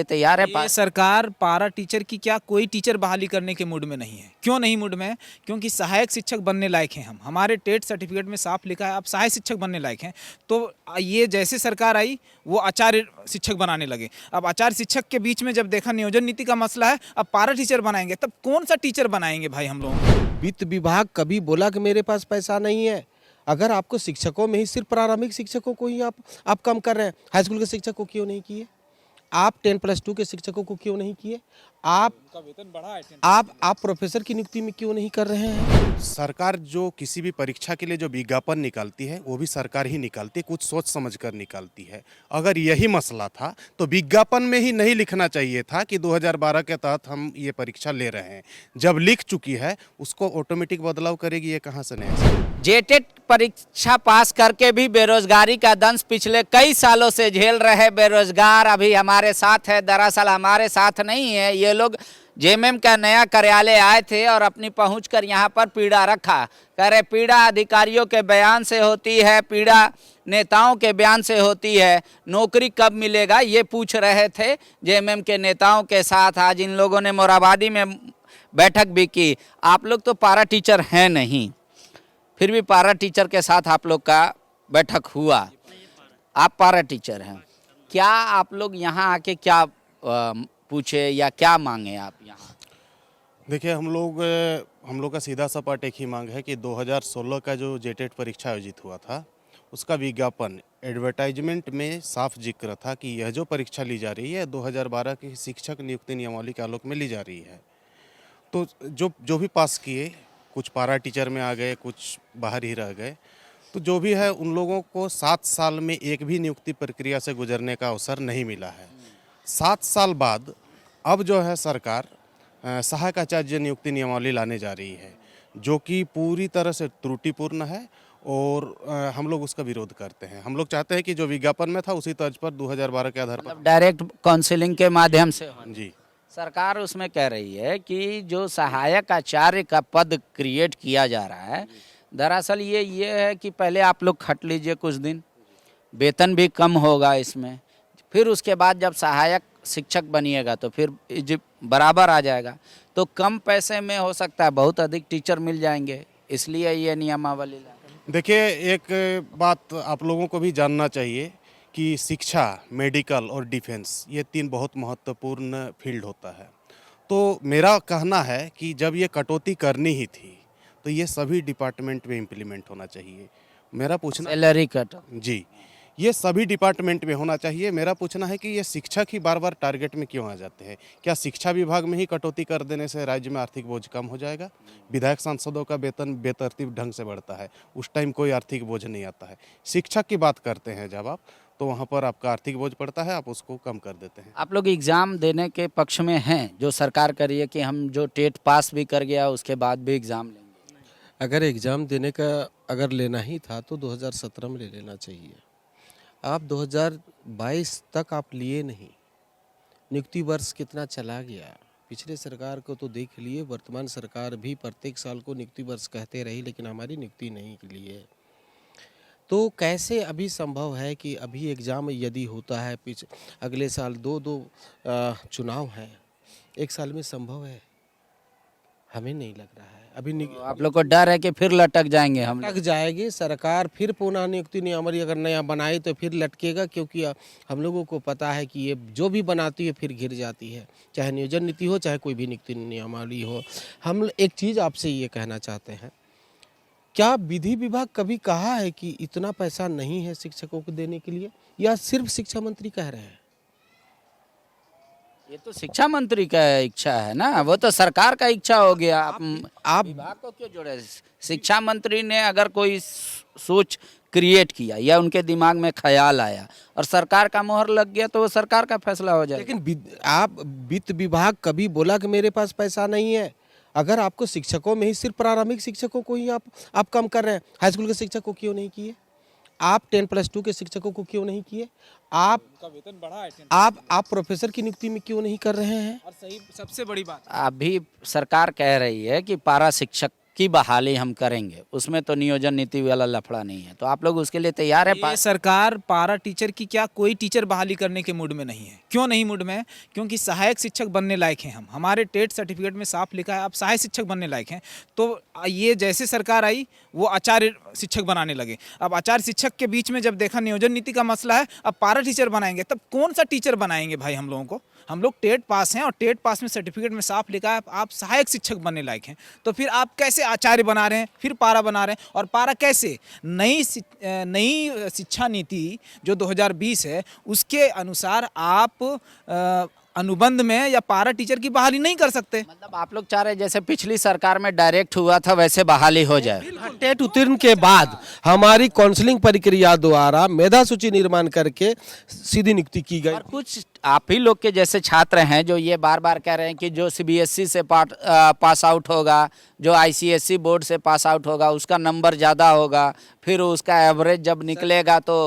तैयार है। ये सरकार पारा टीचर की क्या कोई टीचर बहाली करने के मूड में नहीं है। क्यों नहीं मूड में है? क्योंकि सहायक शिक्षक बनने लायक हैं हम। हमारे टेट सर्टिफिकेट में साफ लिखा है आप सहायक शिक्षक बनने लायक हैं। तो ये जैसे सरकार आई वो आचार्य शिक्षक बनाने लगे। अब आचार्य शिक्षक के बीच में जब देखा नियोजन नीति का मसला है, अब पारा टीचर बनाएंगे, तब कौन सा टीचर बनाएंगे भाई हम लोग? वित्त विभाग कभी बोला कि मेरे पास पैसा नहीं है? अगर आपको शिक्षकों में ही सिर्फ प्रारंभिक शिक्षकों को ही आप कम कर रहे हैं, हाई स्कूल के शिक्षक को क्यों नहीं किए? आप 10+2 के शिक्षकों को क्यों नहीं किए? आप वेतन बढ़ा है। आप प्रोफेसर की नियुक्ति में क्यों नहीं कर रहे हैं? सरकार जो किसी भी परीक्षा के लिए जो विज्ञापन निकालती है वो भी सरकार ही निकालती है, कुछ सोच समझ कर निकालती है। अगर यही मसला था तो विज्ञापन में ही नहीं लिखना चाहिए था कि 2012 के तहत हम ये परीक्षा ले रहे हैं। जब लिख चुकी है उसको ऑटोमेटिक बदलाव करेगी, ये कहाँ से नया? जेटेट परीक्षा पास करके भी बेरोजगारी का दंश पिछले कई सालों से झेल रहे बेरोजगार अभी हमारे साथ है। दरअसल हमारे साथ नहीं है, ये लोग जेएमएम का नया कार्यालय आए थे और अपनी पहुंचकर यहाँ पर पीड़ा रखा। कह रहे पीड़ा अधिकारियों के बयान से होती है, पीड़ा नेताओं के बयान से होती है, नौकरी कब मिलेगा ये पूछ रहे थे जेएमएम के नेताओं के साथ। आज इन लोगों ने मोराबादी में बैठक भी की। आप लोग तो पारा टीचर हैं नहीं, फिर भी पारा टीचर के साथ आप लोग का बैठक हुआ। आप पारा टीचर हैं, क्या आप लोग यहाँ आके क्या पूछे या क्या मांगे आप यहाँ? देखिए हम लोग का सीधा सपाट एक ही मांग है कि 2016 का जो जेटेट परीक्षा आयोजित हुआ था उसका विज्ञापन एडवर्टाइजमेंट में साफ जिक्र था कि यह जो परीक्षा ली जा रही है 2012 की शिक्षक नियुक्ति नियमावली के आलोक में ली जा रही है। तो जो भी पास किए, कुछ पारा टीचर में आ गए, कुछ बाहर ही रह गए, तो जो भी है उन लोगों को 7 साल में एक भी नियुक्ति प्रक्रिया से गुजरने का अवसर नहीं मिला है। 7 साल बाद अब जो है सरकार सहायक आचार्य नियुक्ति नियमावली लाने जा रही है, जो कि पूरी तरह से त्रुटिपूर्ण है और हम लोग उसका विरोध करते हैं। हम लोग चाहते हैं कि जो विज्ञापन में था उसी तर्ज पर 2012 के आधार पर डायरेक्ट काउंसलिंग के माध्यम से हो। जी सरकार उसमें कह रही है कि जो सहायक आचार्य का पद क्रिएट किया जा रहा है, दरअसल ये है कि पहले आप लोग खट लीजिए कुछ दिन, वेतन भी कम होगा इसमें, फिर उसके बाद जब सहायक शिक्षक बनिएगा तो फिर बराबर आ जाएगा। तो कम पैसे में हो सकता है बहुत अधिक टीचर मिल जाएंगे, इसलिए ये नियमावली ला। देखिए एक बात आप लोगों को भी जानना चाहिए कि शिक्षा, मेडिकल और डिफेंस ये 3 बहुत महत्वपूर्ण फील्ड होता है। तो मेरा कहना है कि जब ये कटौती करनी ही थी तो ये सभी डिपार्टमेंट में इम्प्लीमेंट होना चाहिए। मेरा पूछना सैलरी कट जी, ये सभी डिपार्टमेंट में होना चाहिए। मेरा पूछना है कि ये शिक्षक ही बार बार टारगेट में क्यों आ जाते हैं? क्या शिक्षा विभाग में ही कटौती कर देने से राज्य में आर्थिक बोझ कम हो जाएगा? विधायक सांसदों का वेतन बेतरतीब ढंग से बढ़ता है, उस टाइम कोई आर्थिक बोझ नहीं आता है। शिक्षक की बात करते हैं जब आप, तो वहाँ पर आपका आर्थिक बोझ पड़ता है, आप उसको कम कर देते हैं। आप लोग एग्ज़ाम देने के पक्ष में हैं, जो सरकार कर रही है कि हम जो टेट पास भी कर गया उसके बाद भी एग्ज़ाम लेंगे? अगर एग्ज़ाम देने का अगर लेना ही था तो 2017 में ले लेना चाहिए। आप 2022 तक आप लिए नहीं। नियुक्ति वर्ष कितना चला गया, पिछले सरकार को तो देख लिए, वर्तमान सरकार भी प्रत्येक साल को नियुक्ति वर्ष कहते रही लेकिन हमारी नियुक्ति नहीं की है। तो कैसे अभी संभव है कि अभी एग्ज़ाम यदि होता है अगले साल दो चुनाव हैं, एक साल में संभव है? हमें नहीं लग रहा है। अभी तो आप लोग को डर है कि फिर लटक जाएंगे हम? लटक जाएगी सरकार, फिर पुनः नियुक्ति नियमावली अगर नया बनाई तो फिर लटकेगा, क्योंकि हम लोगों को पता है कि ये जो भी बनाती है फिर गिर जाती है, चाहे नियोजन नीति हो चाहे कोई भी नियुक्ति नियमावली हो। हम एक चीज़ आपसे ये कहना चाहते हैं, क्या विधि विभाग कभी कहा है कि इतना पैसा नहीं है शिक्षकों को देने के लिए, या सिर्फ शिक्षा मंत्री कह रहे हैं? ये तो शिक्षा मंत्री का इच्छा है ना, वो तो सरकार का इच्छा हो गया। आप विभाग को क्यों जोड़े? शिक्षा मंत्री ने अगर कोई सोच क्रिएट किया या उनके दिमाग में ख्याल आया और सरकार का मोहर लग गया तो वो सरकार का फैसला हो जाएगा। लेकिन आप वित्त विभाग कभी बोला कि मेरे पास पैसा नहीं है? अगर आपको शिक्षकों में ही सिर्फ प्रारंभिक शिक्षकों को ही आप कम कर रहे हैं, हाई स्कूल के शिक्षक को क्यों नहीं किए? आप 10+2 के शिक्षकों को क्यों नहीं किए? आप वेतन बढ़ा है। आप प्रोफेसर की नियुक्ति में क्यों नहीं कर रहे हैं? और सही सबसे बड़ी बात, अभी सरकार कह रही है कि पारा शिक्षक की बहाली हम करेंगे, उसमें तो नियोजन नीति वाला लफड़ा नहीं है। तो आप लोग उसके लिए तैयार है? ये सरकार पारा टीचर की क्या कोई टीचर बहाली करने के मूड में नहीं है। क्यों नहीं मूड में है? क्योंकि सहायक शिक्षक बनने लायक हैं हम। हमारे टेट सर्टिफिकेट में साफ लिखा है आप सहायक शिक्षक बनने लायक हैं। तो ये जैसे सरकार आई वो आचार्य शिक्षक बनाने लगे। अब आचार्य शिक्षक के बीच में जब देखा नियोजन नीति का मसला है, अब पारा टीचर बनाएंगे, तब कौन सा टीचर बनाएंगे भाई हम लोगों को? हम लोग टेट पास हैं और टेट पास में सर्टिफिकेट में साफ लिखा है आप सहायक शिक्षक बनने लायक हैं। तो फिर आप कैसे आचार्य बना रहे हैं, फिर पारा बना रहे हैं? और पारा कैसे? नई शिक्षा नीति जो 2020 है उसके अनुसार आप अनुबंध में या पारा टीचर की बहाली नहीं कर सकते। मतलब आप लोग चाह रहे हैं जैसे पिछली सरकार में डायरेक्ट हुआ था वैसे बहाली हो जाए। टेट उत्तीर्ण के बाद हमारी काउंसलिंग प्रक्रिया द्वारा मेधा सूची निर्माण करके सीधी नियुक्ति की गई। और कुछ आप ही लोग के जैसे छात्र हैं जो ये बार बार कह रहे हैं कि जो सीबीएसई से पास आउट होगा, जो आईसीएसई बोर्ड से पास आउट होगा उसका नंबर ज़्यादा होगा, फिर उसका एवरेज जब निकलेगा तो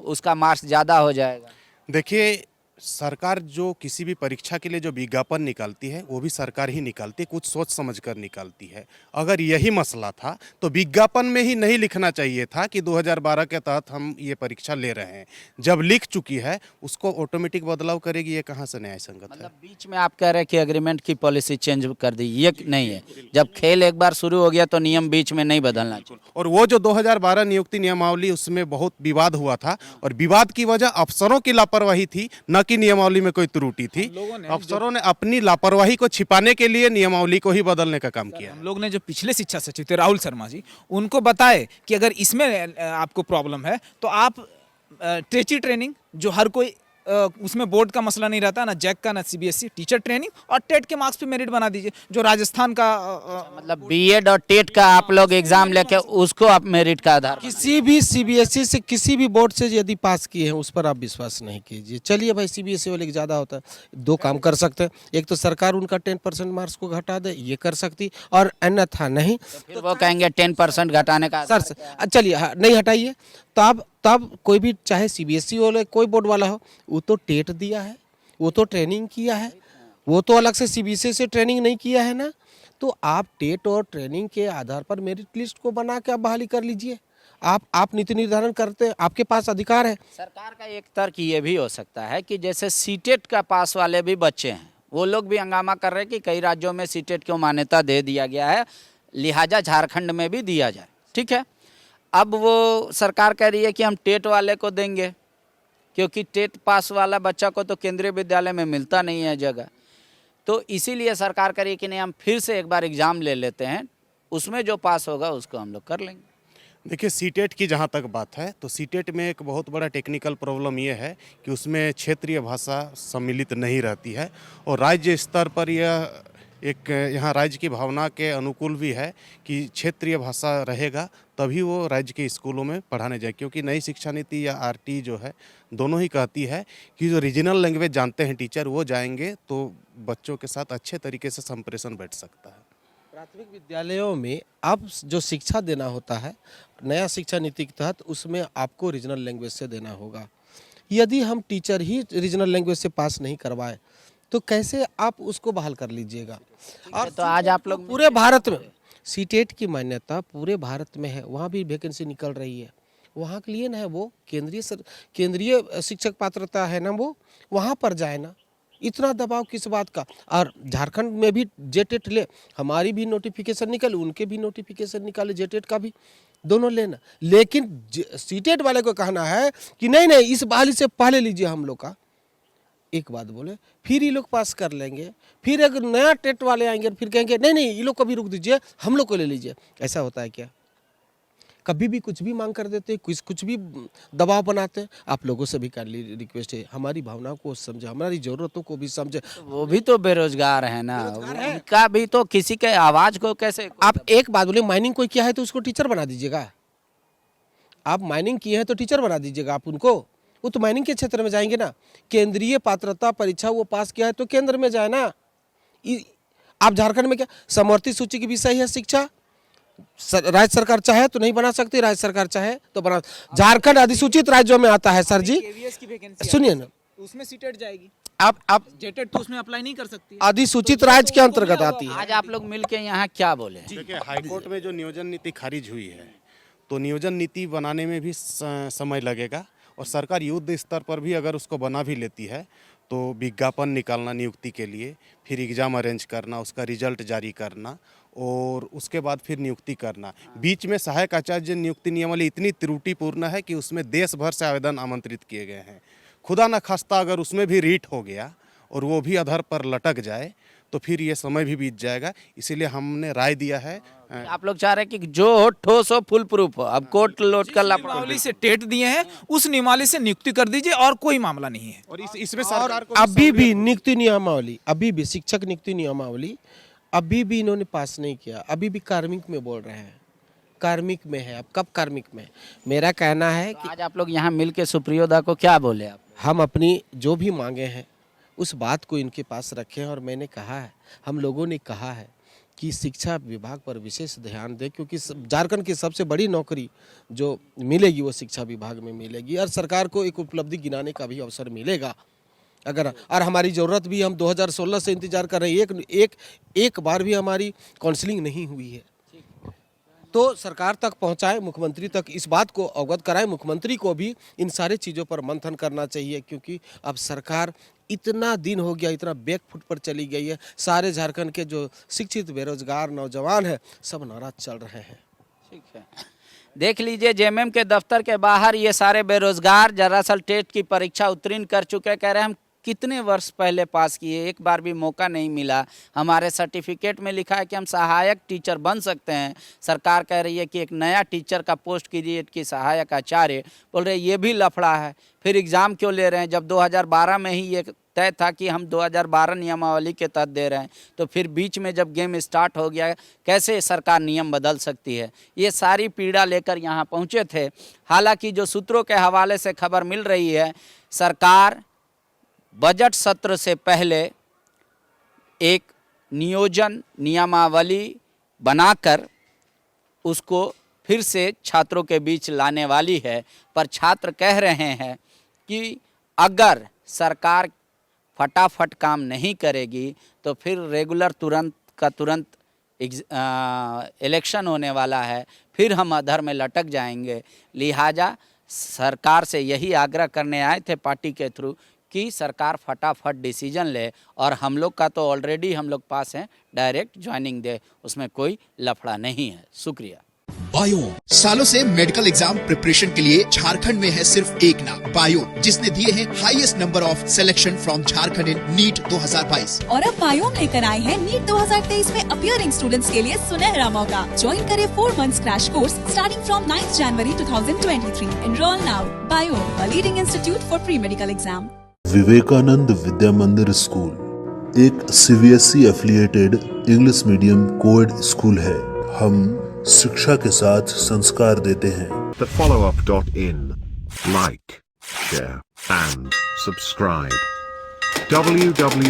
उसका मार्क्स ज़्यादा हो जाएगा। देखिए, सरकार जो किसी भी परीक्षा के लिए जो विज्ञापन निकालती है वो भी सरकार ही निकालती है, कुछ सोच समझ कर निकालती है। अगर यही मसला था तो विज्ञापन में ही नहीं लिखना चाहिए था कि 2012 के तहत हम ये परीक्षा ले रहे हैं। जब लिख चुकी है उसको ऑटोमेटिक बदलाव करेगी, ये कहाँ से न्याय संगत है? मतलब बीच में आप कह रहे हैं कि एग्रीमेंट की पॉलिसी चेंज कर दी, ये नहीं है। जब खेल एक बार शुरू हो गया तो नियम बीच में नहीं बदलना चाहिए। और वो जो 2012 नियुक्ति नियमावली उसमें बहुत विवाद हुआ था और विवाद की वजह अफसरों की लापरवाही थी, न कि नियमावली में कोई त्रुटि थी। अफसरों ने अपनी लापरवाही को छिपाने के लिए नियमावली को ही बदलने का काम किया। हम लोग ने जो पिछले शिक्षा सचिव थे राहुल शर्मा जी, उनको बताए कि अगर इसमें आपको प्रॉब्लम है तो आप टीचर ट्रेनिंग जो हर कोई उसमें बोर्ड का मसला नहीं रहता, ना जैक का ना सीबीएसई, टीचर ट्रेनिंग और टेट के मार्क्स पे मेरिट बना दीजिए। जो राजस्थान का मतलब बीएड और टेट का आप लोग एग्जाम लेके उसको आप मेरिट का आधार किसी भी सीबीएसई से किसी भी बोर्ड से यदि पास किए हैं उस पर आप विश्वास नहीं कीजिए। चलिए भाई, सीबीएसई वाले ज़्यादा होता है, दो काम कर सकते हैं। एक तो सरकार उनका 10% मार्क्स को घटा दे, ये कर सकती, और अन्यथा नहीं फिर वो कहेंगे 10% घटाने का सर चलिए नहीं हटाइए। तब कोई भी चाहे सीबीएसई वाले कोई बोर्ड वाला हो, वो तो टेट दिया है, वो तो ट्रेनिंग किया है, वो तो अलग से सीबीएसई से ट्रेनिंग नहीं किया है ना। तो आप टेट और ट्रेनिंग के आधार पर मेरिट लिस्ट को बना के आप बहाली कर लीजिए। आप नीति निर्धारण करते हैं, आपके पास अधिकार है। सरकार का एक तर्क ये भी हो सकता है कि जैसे सीटेट का पास वाले भी बच्चे हैं, वो लोग भी हंगामा कर रहे हैं कि कई राज्यों में सीटेट को मान्यता दे दिया गया है, लिहाजा झारखंड में भी दिया जाए। ठीक है, अब वो सरकार कह रही है कि हम टेट वाले को देंगे, क्योंकि टेट पास वाला बच्चा को तो केंद्रीय विद्यालय में मिलता नहीं है जगह। तो इसीलिए सरकार कह रही है कि नहीं, हम फिर से एक बार एग्ज़ाम ले लेते हैं, उसमें जो पास होगा उसको हम लोग कर लेंगे। देखिए, सीटेट की जहाँ तक बात है तो सीटेट में एक बहुत बड़ा टेक्निकल प्रॉब्लम ये है कि उसमें क्षेत्रीय भाषा सम्मिलित नहीं रहती है, और राज्य स्तर पर यह एक यहाँ राज्य की भावना के अनुकूल भी है कि क्षेत्रीय भाषा रहेगा तभी वो राज्य के स्कूलों में पढ़ाने जाए। क्योंकि नई शिक्षा नीति या आरटी जो है दोनों ही कहती है कि जो रीजनल लैंग्वेज जानते हैं टीचर वो जाएंगे तो बच्चों के साथ अच्छे तरीके से संप्रेषण बैठ सकता है। प्राथमिक विद्यालयों में अब जो शिक्षा देना होता है नया शिक्षा नीति के तहत, उसमें आपको रीजनल लैंग्वेज से देना होगा। यदि हम टीचर ही रीजनल लैंग्वेज से पास नहीं करवाए तो कैसे आप उसको बहाल कर लीजिएगा? और तो आज आप लोग पूरे भारत में सीटेट की मान्यता पूरे भारत में है, वहाँ भी वैकेंसी निकल रही है, वहाँ के लिए ना है वो केंद्रीय शिक्षक पात्रता है ना, वो वहाँ पर जाए ना। इतना दबाव किस बात का? और झारखंड में भी जेटेट ले, हमारी भी नोटिफिकेशन निकले, उनके भी नोटिफिकेशन निकाले जेटेट का भी, दोनों लेना। लेकिन सीटेट वाले को कहना है कि नहीं इस बहाली से पहले लीजिए हम लोग का। एक बात बोले, फिर ये लोग पास कर लेंगे, फिर अगर नया टेट वाले आएंगे फिर कहेंगे नहीं ये लोग को भी रुक दीजिए, हम लोग को ले लीजिए। ऐसा होता है क्या? कभी भी कुछ भी मांग कर देते, कुछ भी दबाव बनाते हैं। आप लोगों से भी काइंडली रिक्वेस्ट है, हमारी भावनाओं को समझे, हमारी ज़रूरतों को भी समझे। वो भी तो बेरोजगार है ना, उनका भी तो किसी के आवाज़ को कैसे। आप एक बात बोले, माइनिंग कोई किया है तो उसको टीचर बना दीजिएगा। आप माइनिंग किए हैं तो टीचर बना दीजिएगा आप उनको, वो तो माइनिंग के क्षेत्र में जाएंगे ना। केंद्रीय पात्रता परीक्षा वो पास किया है तो केंद्र में जाए ना। आप झारखंड में क्या समवर्ती सूची की विषय है शिक्षा, राज्य सरकार चाहे तो नहीं बना सकती, राज्य सरकार चाहे तो बना। झारखंड अधिसूचित राज्यों में आता है सर जी, सुनिए ना, उसमें सीटेट जाएगी, आप जेटेट तो उसमें अप्लाई नहीं कर सकती। अधिसूचित राज्य के अंतर्गत आती है। आज आप लोग मिल के यहाँ क्या बोले? देखिए, हाईकोर्ट में जो नियोजन नीति खारिज हुई है, तो नियोजन नीति बनाने में भी समय लगेगा, और सरकार युद्ध स्तर पर भी अगर उसको बना भी लेती है तो विज्ञापन निकालना नियुक्ति के लिए, फिर एग्ज़ाम अरेंज करना, उसका रिजल्ट जारी करना, और उसके बाद फिर नियुक्ति करना। बीच में सहायक आचार्य नियुक्ति नियमावली इतनी त्रुटिपूर्ण है कि उसमें देश भर से आवेदन आमंत्रित किए गए हैं। खुदा न खास्ता अगर उसमें भी रीट हो गया और वो भी अधर पर लटक जाए तो फिर ये समय भी बीत जाएगा। इसीलिए हमने राय दिया है। आप लोग चाह रहे हैं कि जो हो ठोस हो, फुल प्रूफ हो, अब कोर्ट लौट कर नियमावली से टेट दिए हैं, उस नियमावली से नियुक्ति कर दीजिए और कोई मामला नहीं है। और इसमें सरकार को अभी भी नियुक्ति नियमावली, अभी भी शिक्षक नियुक्ति नियमावली अभी भी इन्होंने पास नहीं किया। अभी भी कार्मिक में बोल रहे हैं, कार्मिक में है। अब कब कार्मिक में? मेरा कहना है कि आज आप लोग यहाँ मिल के सुप्रियोदा को क्या बोले आप? हम अपनी जो भी मांगे हैं उस बात को इनके पास रखें, और मैंने कहा है, हम लोगों ने कहा है कि शिक्षा विभाग पर विशेष ध्यान दें, क्योंकि झारखंड की सबसे बड़ी नौकरी जो मिलेगी वो शिक्षा विभाग में मिलेगी, और सरकार को एक उपलब्धि गिनाने का भी अवसर मिलेगा। अगर और हमारी ज़रूरत भी, हम 2016 से इंतजार कर रहे हैं, एक बार भी हमारी काउंसलिंग नहीं हुई है, तो सरकार तक पहुंचाए, मुख्यमंत्री तक इस बात को अवगत कराए। मुख्यमंत्री को भी इन सारे चीज़ों पर मंथन करना चाहिए, क्योंकि अब सरकार इतना दिन हो गया, इतना बैकफुट पर चली गई है। सारे झारखंड के जो शिक्षित बेरोजगार नौजवान हैं सब नाराज चल रहे हैं। ठीक है, देख लीजिए जेएमएम के दफ्तर के बाहर ये सारे बेरोजगार दरअसल टेट की परीक्षा उत्तीर्ण कर चुके, कह रहे हैं हम कितने वर्ष पहले पास किए, एक बार भी मौका नहीं मिला। हमारे सर्टिफिकेट में लिखा है कि हम सहायक टीचर बन सकते हैं। सरकार कह रही है कि एक नया टीचर का पोस्ट कीजिए कि सहायक आचार्य, बोल रहे ये भी लफड़ा है। फिर एग्ज़ाम क्यों ले रहे हैं जब 2012 में ही ये तय था कि हम 2012 नियमावली के तहत दे रहे हैं, तो फिर बीच में जब गेम स्टार्ट हो गया कैसे सरकार नियम बदल सकती है? ये सारी पीड़ा लेकर यहाँ पहुँचे थे। हालांकि जो सूत्रों के हवाले से खबर मिल रही है, सरकार बजट सत्र से पहले एक नियोजन नियमावली बनाकर उसको फिर से छात्रों के बीच लाने वाली है। पर छात्र कह रहे हैं कि अगर सरकार फटाफट काम नहीं करेगी तो फिर रेगुलर तुरंत का तुरंत इलेक्शन होने वाला है, फिर हम अधर में लटक जाएंगे। लिहाजा सरकार से यही आग्रह करने आए थे पार्टी के थ्रू कि सरकार फटाफट डिसीजन ले, और हम लोग का तो ऑलरेडी हम लोग पास हैं, डायरेक्ट ज्वाइनिंग दे, उसमें कोई लफड़ा नहीं है। शुक्रिया। बायोम सालों से मेडिकल एग्जाम प्रिपरेशन के लिए झारखंड में है सिर्फ एक नाम, बायोम, जिसने दिए हैं highest number of selection from Jharkhand in NEET 2022। और अब बायोम लेकर आए हैं नीट 2023 में अपीयरिंग स्टूडेंट्स के लिए सुनहरा मौका। ज्वाइन करें 4 months crash course starting from 9 January 2023। Enroll now. Biome, a leading institute for pre-medical exam. Vivekananda Vidya Mandir school एक CBSE affiliated English medium coed school है। हम शिक्षा के साथ संस्कार देते हैं। The followup.in. Like, share, and subscribe. www